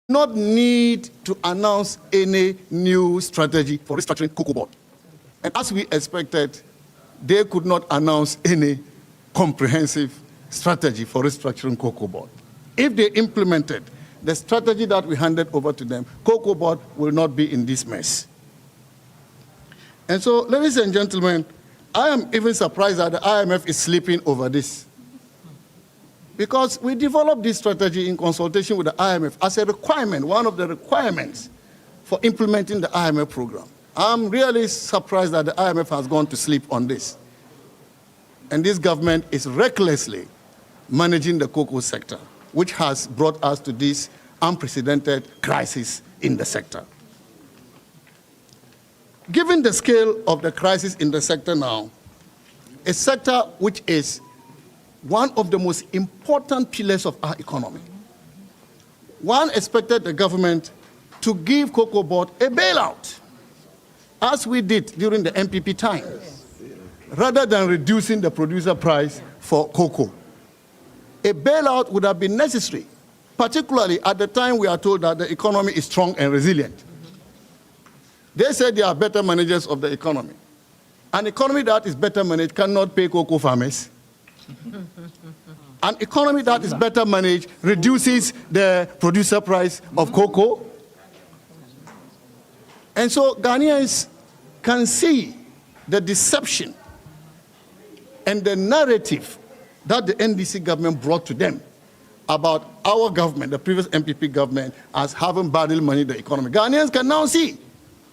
not need to announce any new strategy for restructuring Cocoa Board. And as we expected, they could not announce any comprehensive strategy for restructuring Cocoa Board. If they implemented the strategy that we handed over to them, Cocoa Board will not be in this mess. And so, ladies and gentlemen, I am even surprised that the IMF is sleeping over this. Because we developed this strategy in consultation with the IMF as a requirement, one of the requirements for implementing the IMF program. I'm really surprised that the IMF has gone to sleep on this. And this government is recklessly managing the cocoa sector, which has brought us to this unprecedented crisis in the sector. Given the scale of the crisis in the sector now, a sector which is one of the most important pillars of our economy, one expected the government to give Cocoa Board a bailout, as we did during the MPP time, rather than reducing the producer price for cocoa. A bailout would have been necessary, particularly at the time we are told that the economy is strong and resilient. They said they are better managers of the economy. An economy that is better managed cannot pay cocoa farmers. An economy that is better managed reduces the producer price of cocoa. And so Ghanaians can see the deception and the narrative that the NDC government brought to them about our government, the previous MPP government, as having badly managed the economy. Ghanaians can now see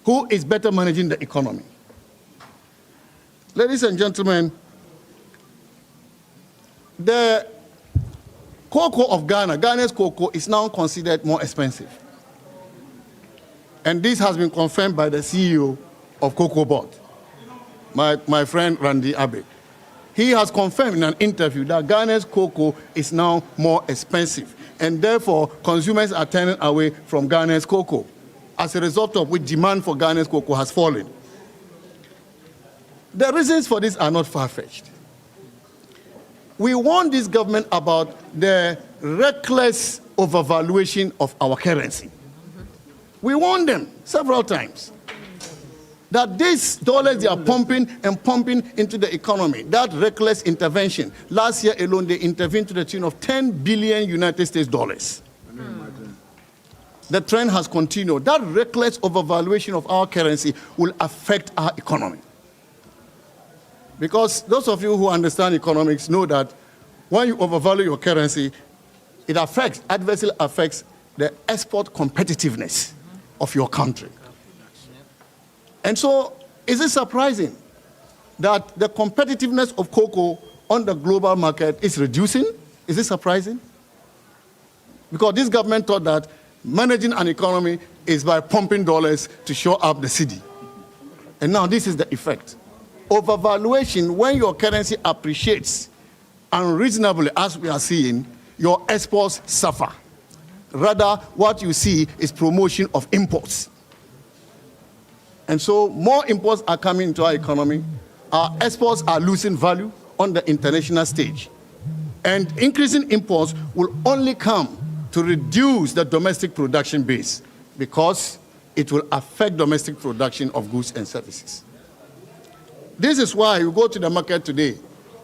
who is better managing the economy. Ladies and gentlemen, the cocoa of Ghana, Ghana's cocoa, is now considered more expensive. And this has been confirmed by the CEO of Cocoa Board, my friend Randy Abe. He has confirmed in an interview that Ghana's cocoa is now more expensive, and therefore consumers are turning away from Ghana's cocoa, as a result of which demand for Ghana's cocoa has fallen. The reasons for this are not far-fetched. We warned this government about the reckless overvaluation of our currency. We warned them several times that these dollars they are pumping and pumping into the economy, that reckless intervention. Last year alone, they intervened to the tune of 10 billion United States dollars. The trend has continued. That reckless overvaluation of our currency will affect our economy. Because those of you who understand economics know that when you overvalue your currency, it adversely affects the export competitiveness of your country. And so, is it surprising that the competitiveness of cocoa on the global market is reducing? Is it surprising? Because this government thought that managing an economy is by pumping dollars to shore up the city. And now this is the effect. Overvaluation, when your currency appreciates unreasonably, as we are seeing, your exports suffer. Rather, what you see is promotion of imports. And so more imports are coming into our economy. Our exports are losing value on the international stage. And increasing imports will only come to reduce the domestic production base, because it will affect domestic production of goods and services. This is why you go to the market today,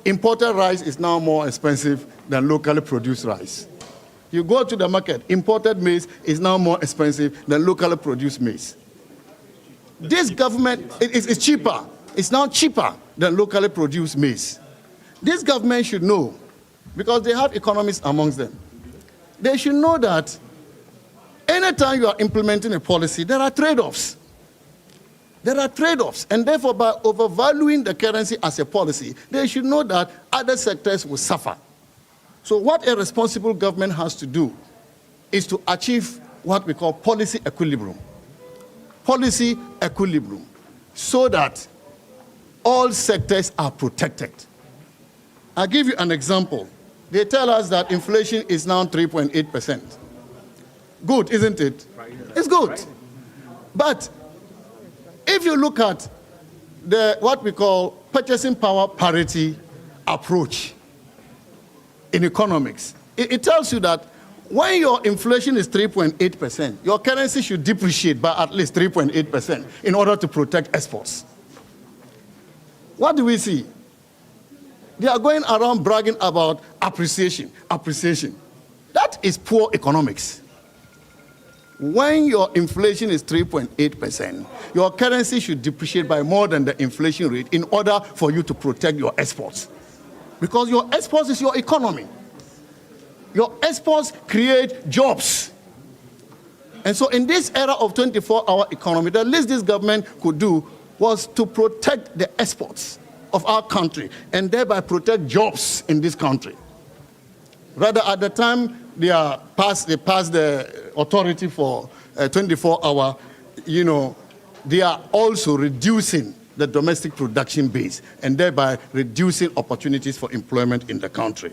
imported rice is now more expensive than locally produced rice. You go to the market, imported maize is now more expensive than locally produced maize. This government is cheaper. It's now cheaper than locally produced maize. This government should know, because they have economists amongst them. They should know that anytime you are implementing a policy, there are trade-offs. There are trade-offs, and therefore by overvaluing the currency as a policy, they should know that other sectors will suffer. So what a responsible government has to do is to achieve what we call policy equilibrium. Policy equilibrium, so that all sectors are protected. I'll give you an example. They tell us that inflation is now 3.8%. Good, isn't it? It's good. But if you look at what we call purchasing power parity approach in economics, it tells you that when your inflation is 3.8%, your currency should depreciate by at least 3.8% in order to protect exports. What do we see? They are going around bragging about appreciation. That is poor economics. When your inflation is 3.8%, your currency should depreciate by more than the inflation rate in order for you to protect your exports. Because your exports is your economy. Your exports create jobs. And so in this era of 24-hour economy, the least this government could do was to protect the exports of our country and thereby protect jobs in this country. Rather, at the time they passed the authority for 24-hour, they are also reducing the domestic production base and thereby reducing opportunities for employment in the country.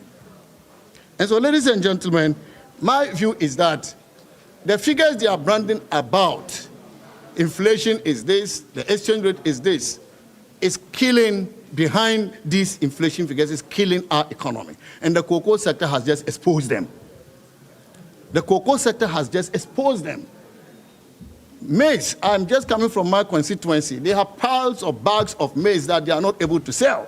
And so, ladies and gentlemen, my view is that the figures they are branding about, inflation is this, the exchange rate is this, is killing, behind these inflation figures, is killing our economy. And the cocoa sector has just exposed them. The cocoa sector has just exposed them. Maize, I'm just coming from my constituency. They have piles of bags of maize that they are not able to sell,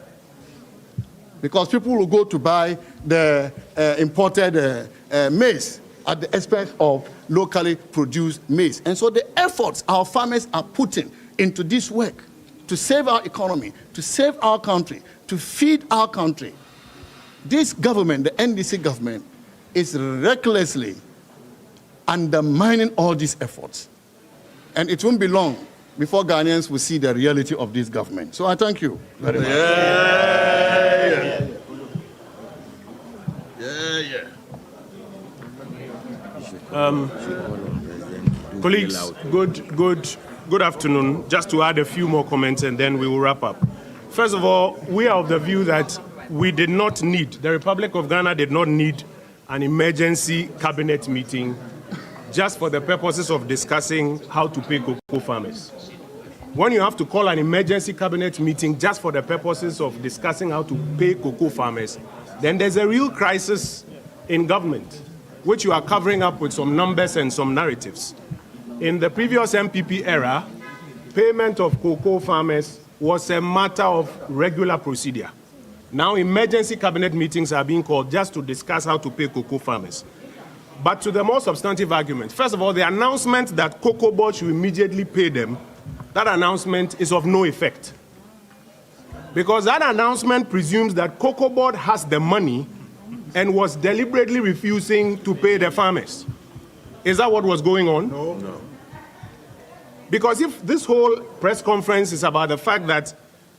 because people will go to buy the imported maize at the expense of locally produced maize. And so the efforts our farmers are putting into this work to save our economy, to save our country, to feed our country, this government, the NDC government, is recklessly undermining all these efforts. And it won't be long before Ghanaians will see the reality of this government. So I thank you very much. Colleagues, good afternoon. Just to add a few more comments and then we will wrap up. First of all, we are of the view that the Republic of Ghana did not need an emergency cabinet meeting just for the purposes of discussing how to pay cocoa farmers. When you have to call an emergency cabinet meeting just for the purposes of discussing how to pay cocoa farmers, then there's a real crisis in government, which you are covering up with some numbers and some narratives. In the previous MPP era, payment of cocoa farmers was a matter of regular procedure. Now emergency cabinet meetings are being called just to discuss how to pay cocoa farmers. But to the more substantive argument, first of all, the announcement that Cocoa Board should immediately pay them, that announcement is of no effect. Because that announcement presumes that Cocoa Board has the money and was deliberately refusing to pay the farmers. Is that what was going on? No. Because if this whole press conference is about the fact that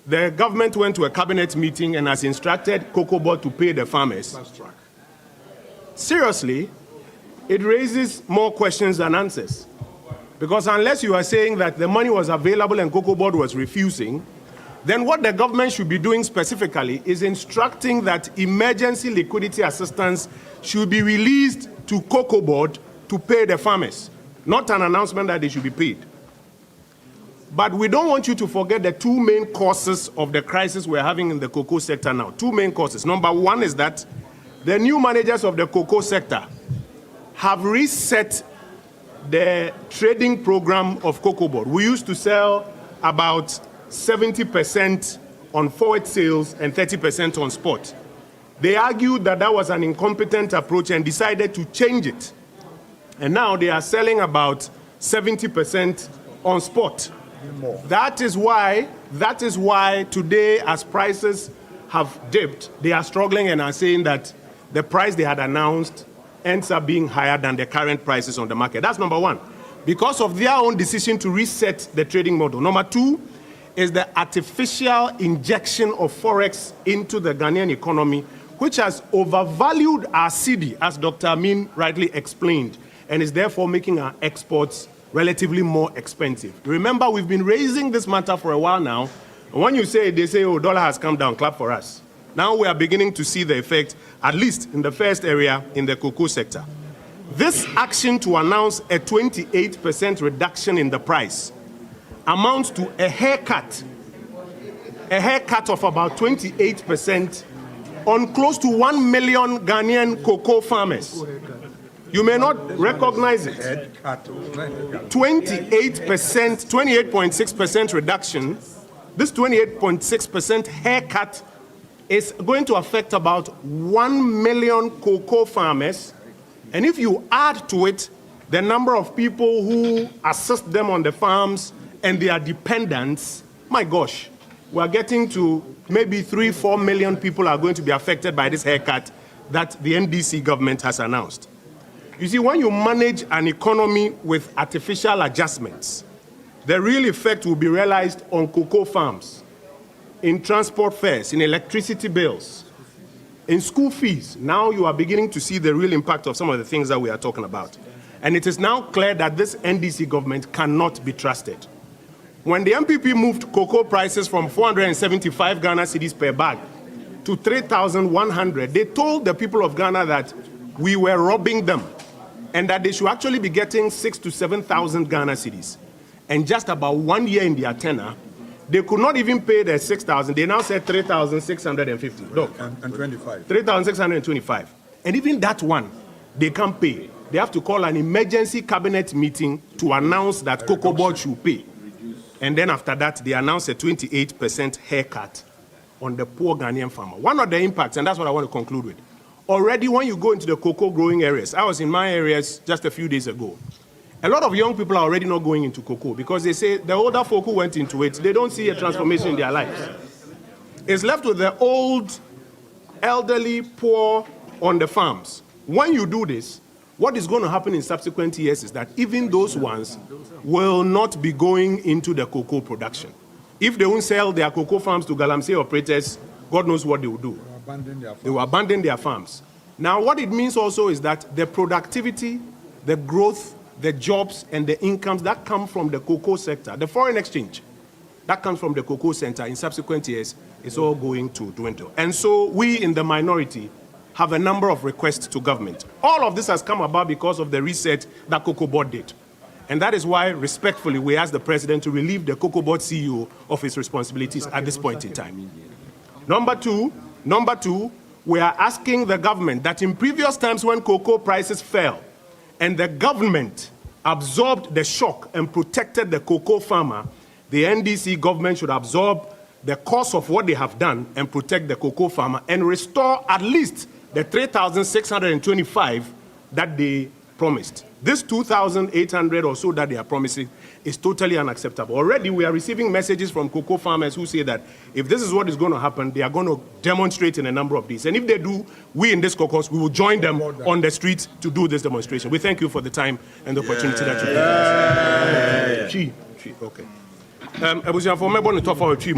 the government went to a cabinet meeting and has instructed Cocoa Board to pay the farmers, seriously, it raises more questions than answers. Because unless you are saying that the money was available and Cocoa Board was refusing, then what the government should be doing specifically is instructing that emergency liquidity assistance should be released to Cocoa Board to pay the farmers, not an announcement that they should be paid. But we don't want you to forget the two main causes of the crisis we're having in the cocoa sector now. Two main causes. Number one is that the new managers of the cocoa sector have reset the trading program of Cocoa Board. We used to sell about 70% on forward sales and 30% on spot. They argued that that was an incompetent approach and decided to change it. And now they are selling about 70% on spot. That is why today, as prices have dipped, they are struggling and are saying that the price they had announced ends up being higher than the current prices on the market. That's number one, because of their own decision to reset the trading model. Number two is the artificial injection of forex into the Ghanaian economy, which has overvalued our cedi, as Dr. Amin rightly explained, and is therefore making our exports relatively more expensive. Remember, we've been raising this matter for a while now. And when you say, they say, oh, dollar has come down, clap for us. Now we are beginning to see the effect, at least in the first area, in the cocoa sector. This action to announce a 28% reduction in the price amounts to a haircut of about 28% on close to 1 million Ghanaian cocoa farmers. You may not recognize it. 28.6% reduction. This 28.6% haircut is going to affect about 1 million cocoa farmers. And if you add to it the number of people who assist them on the farms and their dependents, my gosh, we're getting to maybe 3-4 million people are going to be affected by this haircut that the NDC government has announced. You see, when you manage an economy with artificial adjustments, the real effect will be realized on cocoa farms, in transport fares, in electricity bills, in school fees. Now you are beginning to see the real impact of some of the things that we are talking about. And it is now clear that this NDC government cannot be trusted. When the MPP moved cocoa prices from 475 Ghana cedis per bag to 3,100, they told the people of Ghana that we were robbing them and that they should actually be getting 6,000 to 7,000 Ghana cedis. And just about 1 year in their tenure, they could not even pay the 6,000. They now said 3,650. Look, and 25. 3,625. And even that one, they can't pay. They have to call an emergency cabinet meeting to announce that Cocoa Board should pay. And then after that, they announced a 28% haircut on the poor Ghanaian farmer. One of the impacts, and that's what I want to conclude with. Already when you go into the cocoa growing areas, I was in my areas just a few days ago. A lot of young people are already not going into cocoa because they say the older folk who went into it, they don't see a transformation in their lives. It's left with the old, elderly, poor on the farms. When you do this, what is going to happen in subsequent years is that even those ones will not be going into the cocoa production. If they won't sell their cocoa farms to Galamsey operators, God knows what they will do. They will abandon their farms. Now, what it means also is that the productivity, the growth, the jobs, and the incomes that come from the cocoa sector, the foreign exchange that comes from the cocoa sector in subsequent years is all going to dwindle. And so we in the minority have a number of requests to government. All of this has come about because of the reset that Cocoa Board did. And that is why, respectfully, we ask the President to relieve the Cocoa Board CEO of his responsibilities at this point in time. Number two, we are asking the government that in previous times when cocoa prices fell and the government absorbed the shock and protected the cocoa farmer, the NDC government should absorb the cost of what they have done and protect the cocoa farmer and restore at least the 3,625 that they promised. This 2,800 or so that they are promising is totally unacceptable. Already we are receiving messages from cocoa farmers who say that if this is what is going to happen, they are going to demonstrate in a number of these. And if they do, we in this caucus, we will join them on the streets to do this demonstration. We thank you for the time and the opportunity that you gave us. Okay. For me, born to talk for a tree,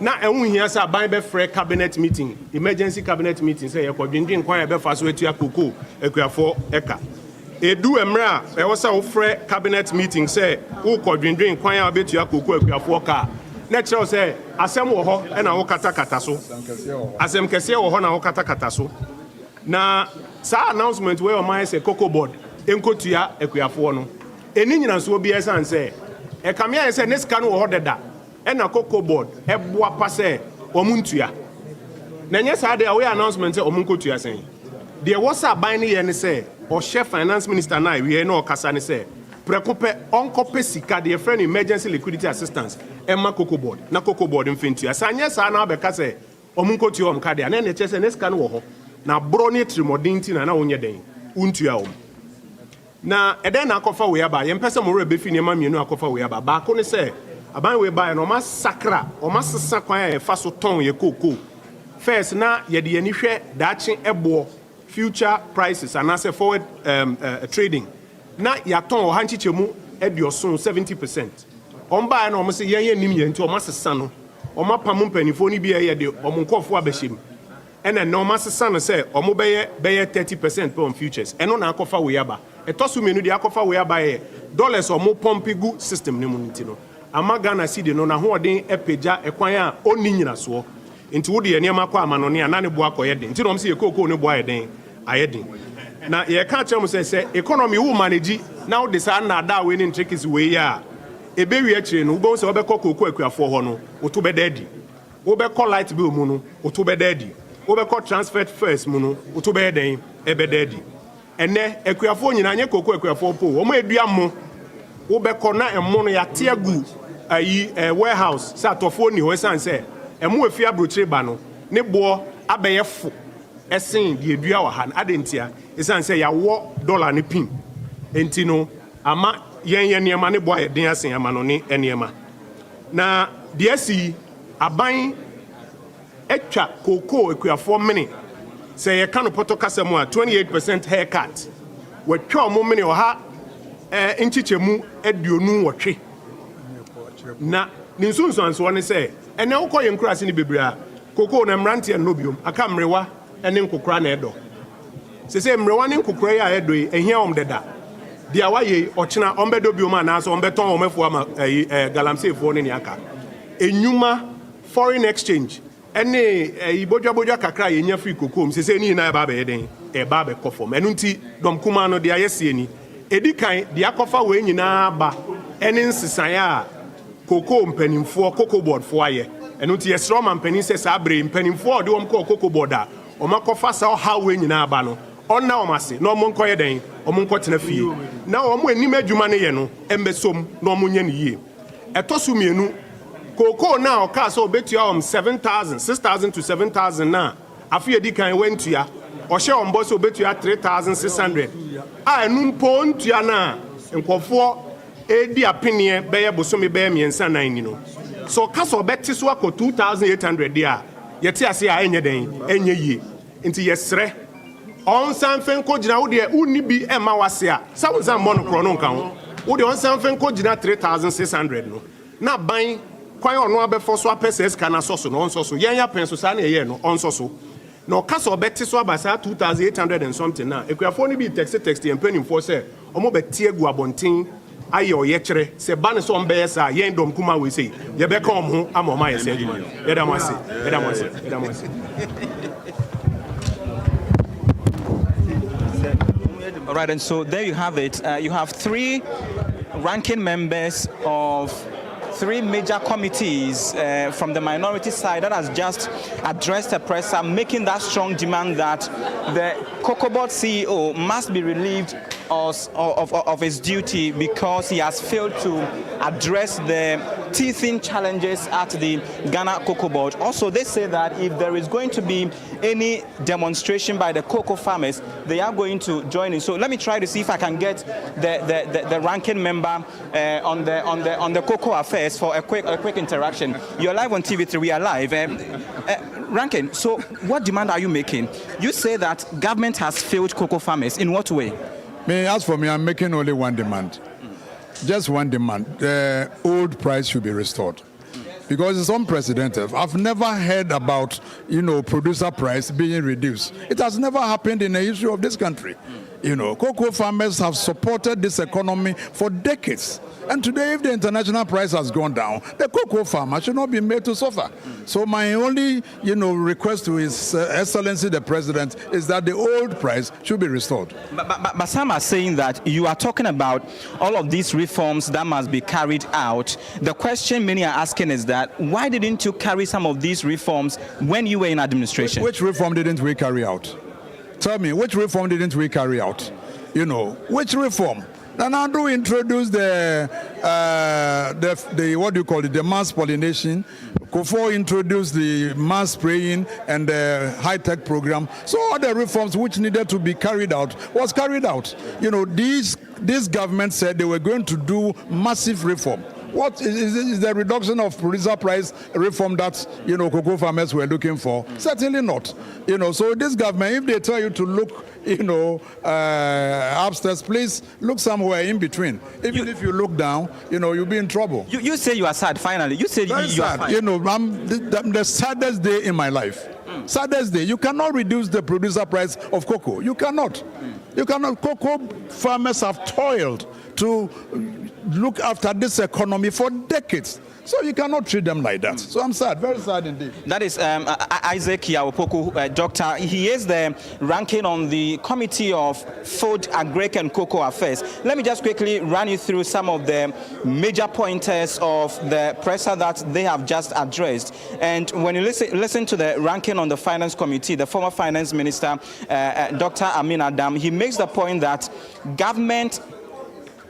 na ehun hia sa ban be frɛ cabinet meeting, emergency cabinet meeting say e kwadwendwen kwan e be fa so atua koko akuafo eka edu emra e wo sa wo frɛ cabinet meeting say wo kwadwendwen kwan a betua koko akuafo ka na kyerɛw say asɛm wo hɔ e na wo katakata so asɛm kɛse wo hɔ na wo katakata so na sa announcement we o man say Cocoa Board enkotua akuafo no eni nyina so obi esan say e kamia say neska no wo hɔ deda and a Cocoa Board, a boa passe, or muntua. Nanyas had the away announcement of Munkotua saying, there was a binding and say, or Chef Finance Minister and I, we know Cassani say, Precope, Uncle Pesica, the friend emergency liquidity assistance, Emma Cocoa Board, na Cocoa Board in Fintua. Sanyas are now because or Munkotua Cadia, and then the chess and Escan Woho, now Brony Trimodintin and Onya Day, Untua. Now, and then I cover we are by, and Pesa Mure Bifinima, you know, I cover we are by, Bacone say, aban we buy no mas sakra o mas sakwan e fa so ton ye koko first na ye de ani hwe daache ebo future prices and as a forward trading na ya ton o hanchichemu edioson 70% on buy na o mo se yen nim ye nti o mas sa no o ma pam mpanifo ni bi ye de o mo nkofo abehim ena na o mas sa no se o mo beye 30% on futures eno na akofa we aba etosu menu de akofa we aba ye dollars o mo pompigu system ne mu nti no Amagana city no na hoɔden epeja ekwan a onni nyina so nti wo de eniema kwa amanone ana ne boa koye den nti no mse ekoko ne boa yeden ayeden na ye ka kyerɛ mo sɛ economy wo manage na wo de sa na da we ne ntrikisi we ya ebewi akire no wo sɛ wo bɛkɔ koko akuafo hɔ no wo to bɛda adi wo bɛkɔ light bill mu no wo to bɛda adi Obeko transferred first muno uto be den ebededi ene ekuafo nyina nye koko ekuafo po omo edua mo obeko na emo no yate agu ayi warehouse sa atofo ni ho san se emo afi abrochire ba no ne bo abeye fo esen de edua wa ha adentia esan se ya wo dollar ne pin enti no ama yen niema ne bo ayeden asen ama no ne niema na de asi aban etwa koko ekuafo mene say ye kanu poto kasemu a 28% haircut wetwa omo mene oha nchichemu aduonu wotwe na ninsunsu anso ne say ene wokọ ye nkurase ne bebra koko na mrante no biom aka mrewa ene nkokora na edo se mrewa ne nkokora ya edo ehia om deda dia waye ochina ombedo biom na so ombeton omefo ama galamsefo ne aka enyuma foreign exchange ene ibodwa kakra yenya free kokom sese ni na ba be den e ba be kofom enu nti dom kuma no de ayese ni edikan de akofa we nyina ba ene nsesan a koko mpanimfo koko board fo aye enu nti yesro ma mpanin se sa abre mpanimfo de wom koko board a o makofa sa ha we nyina ba no onna o mase na o monko ye den o monko tena fie na o mo anim adwuma ne ye no embesom na o monye ne yie etoso mienu koko now car so betua 7,000 6,000 to 7,000 na afi edi kan wentua o hye on boss betua 3,600 a enu mpo ntua na nkofo edi apenie beye bosomi beye miensa nan ni no so kaso beti so akọ 2,800 dia yete ase a enye den enye yie nti yesre on sanfen ko gina wo de uni bi e ma wase a sa wo san mono kro no nka ho wo de on sanfen ko gina 3,600 no na ban kwan ono abefo so apese kana soso no onso so yenya penso sa na ye no onso so no kaso beti so abasa 2,800 and something na ekuafo ni bi text empenim for say omo beti egu abonten aye oye kire se ba ne so ombe sa yen dom kuma we say ye be ka omho ama oma ye say aduma ye da mwase All right, and so there you have it. You have 3 ranking members of 3 major committees from the minority side that has just addressed the press, making that strong demand that the Cocoa Board CEO must be relieved of his duty because he has failed to address the teething challenges at the Ghana Cocoa Board. Also, they say that if there is going to be any demonstration by the cocoa farmers, they are going to join in. So let me try to see if I can get the ranking member on the cocoa affairs for a quick interaction. You're live on TV3. We are live. Ranking. So what demand are you making? You say that government has failed cocoa farmers. In what way? As for me, I'm making only one demand. Just one demand. The old price should be restored. Because it's unprecedented. I've never heard about, producer price being reduced. It has never happened in the history of this country. Cocoa farmers have supported this economy for decades. And today, if the international price has gone down, the cocoa farmer should not be made to suffer. So my only, request to His Excellency the President is that the old price should be restored. But some are saying that you are talking about all of these reforms that must be carried out. The question many are asking is that why didn't you carry some of these reforms when you were in administration? Which reform didn't we carry out? Tell me, which reform didn't we carry out? Which reform? Nanado introduced the what do you call it, the mass pollination. Kofo introduced the mass spraying and the high-tech program. So all the reforms which needed to be carried out was carried out. This government said they were going to do massive reform. What is the reduction of producer price reform that cocoa farmers were looking for? Certainly not. So this government, if they tell you to look, upstairs, please look somewhere in between. Even if you look down, you'll be in trouble. You say you are sad. Finally, you say you are sad. I'm the saddest day in my life. Saddest day. You cannot reduce the producer price of cocoa. You cannot. You cannot. Cocoa farmers have toiled to look after this economy for decades. So you cannot treat them like that. So I'm sad, very sad indeed. That is Isaac Yawopoku, doctor. He is the ranking on the Committee of Food, Agric and Cocoa Affairs. Let me just quickly run you through some of the major pointers of the presser that they have just addressed. And when you listen to the ranking on the Finance Committee, the former Finance Minister, Dr. Amin Adam, he makes the point that government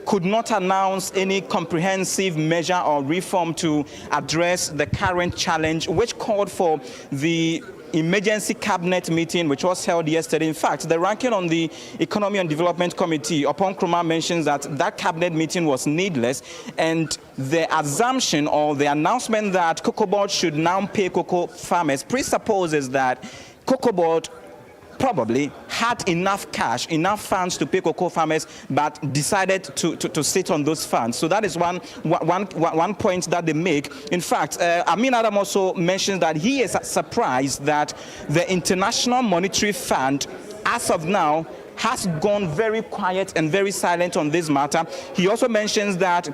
could not announce any comprehensive measure or reform to address the current challenge, which called for the emergency cabinet meeting, which was held yesterday. In fact, the ranking on the Economy and Development Committee, Upon Nkrumah, mentions that cabinet meeting was needless, and the assumption or the announcement that Cocoa Board should now pay cocoa farmers presupposes that Cocoa Board probably had enough cash, enough funds to pay cocoa farmers, but decided to sit on those funds. So that is one point that they make. In fact, Amin Adam also mentions that he is surprised that the International Monetary Fund, as of now, has gone very quiet and very silent on this matter. He also mentions that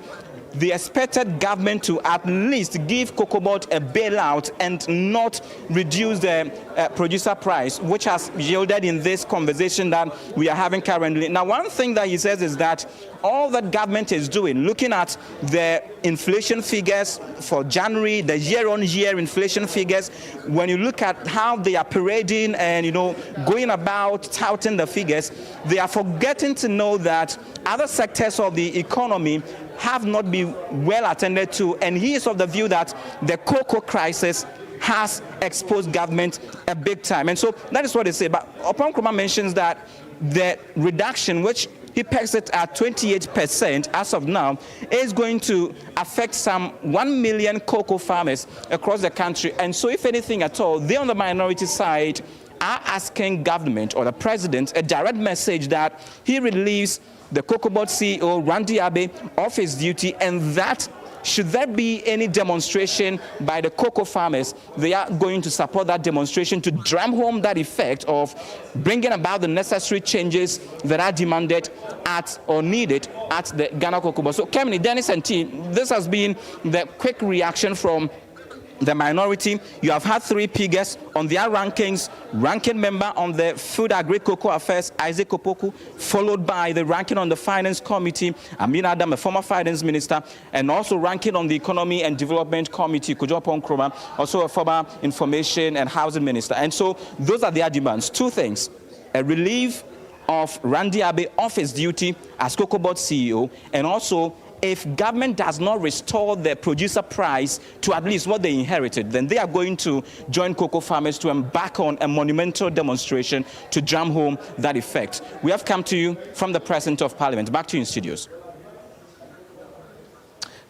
they expected government to at least give Cocoa Board a bailout and not reduce the producer price, which has yielded in this conversation that we are having currently. Now, one thing that he says is that all that government is doing, looking at the inflation figures for January, the year-on-year inflation figures, when you look at how they are parading and, you know, going about touting the figures, they are forgetting to know that other sectors of the economy have not been well attended to, and he is of the view that the cocoa crisis has exposed government a big time. And so that is what they say. But Upon Nkrumah mentions that the reduction, which he pegs it at 28% as of now, is going to affect some 1 million cocoa farmers across the country. And so if anything at all, they on the minority side are asking government or the president a direct message that he relieves the Cocoa Board CEO, Randy Abe, of his duty, and that should there be any demonstration by the cocoa farmers, they are going to support that demonstration to drum home that effect of bringing about the necessary changes that are demanded at or needed at the Ghana Cocoa Board. So, Kemini, Dennis and team, this has been the quick reaction from the minority. You have had three figures on their rankings. Ranking member on the Food, Agri, Cocoa Affairs, Isaac Opoku, followed by the ranking on the Finance Committee, Amin Adam, a former Finance Minister, and also ranking on the Economy and Development Committee, Upon Nkrumah, also a former Information and Housing Minister. And so those are their demands. Two things: a relief of Randy Abe off his duty as Cocoa Board CEO, and also if government does not restore the producer price to at least what they inherited, then they are going to join cocoa farmers to embark on a monumental demonstration to drum home that effect. We have come to you from the President of Parliament. Back to you in studios.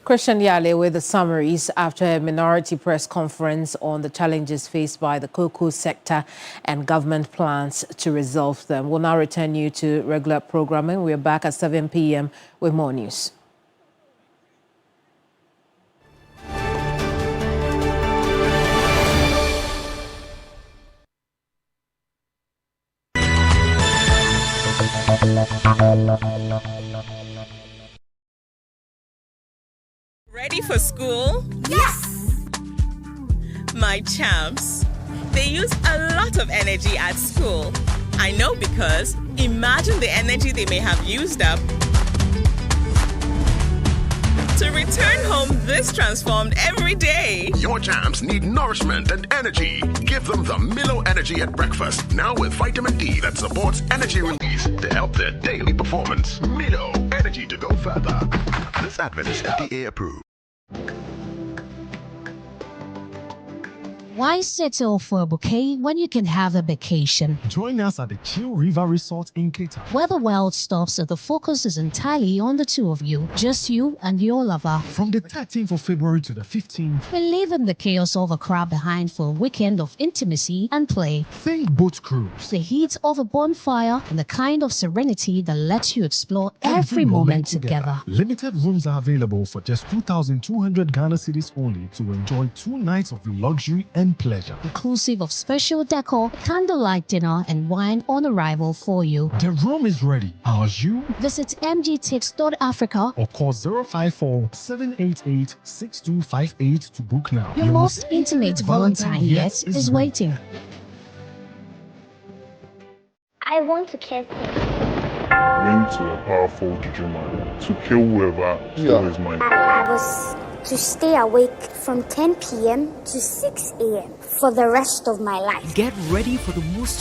Christian Yale with the summaries after a minority press conference on the challenges faced by the cocoa sector and government plans to resolve them. We'll now return you to regular programming. We're back at 7 p.m. with more news. Ready for school? Yes! My champs, they use a lot of energy at school. I know because imagine the energy they may have used up to return home this transformed every day. Your champs need nourishment and energy. Give them the Milo Energy at breakfast, now with vitamin D that supports energy release to help their daily performance. Milo, energy to go further. This advert is FDA approved. Why settle for a bouquet when you can have a vacation? Join us at the Chill River Resort in Cape Town, Where the world stops and the focus is entirely on the two of you. Just you and your lover. from the 13th of February to the 15th. We're leaving the chaos of a crowd behind for a weekend of intimacy and play. Think boat cruise. The heat of a bonfire and the kind of serenity that lets you explore every moment together. Limited rooms are available for just 2,200 Ghana cedis only to enjoy 2 nights of luxury and and pleasure. inclusive of special decor, candlelight dinner, and wine on arrival for you. The room is ready. Are you? Visit mgtips.africa. Or call 054-788-6258 to book now. Your most intimate Valentine yet is waiting. I want to kiss him. Into a powerful juju man to kill whoever stole his money. I was to stay awake from 10 p.m. to 6 a.m. for the rest of my life. Get ready for the most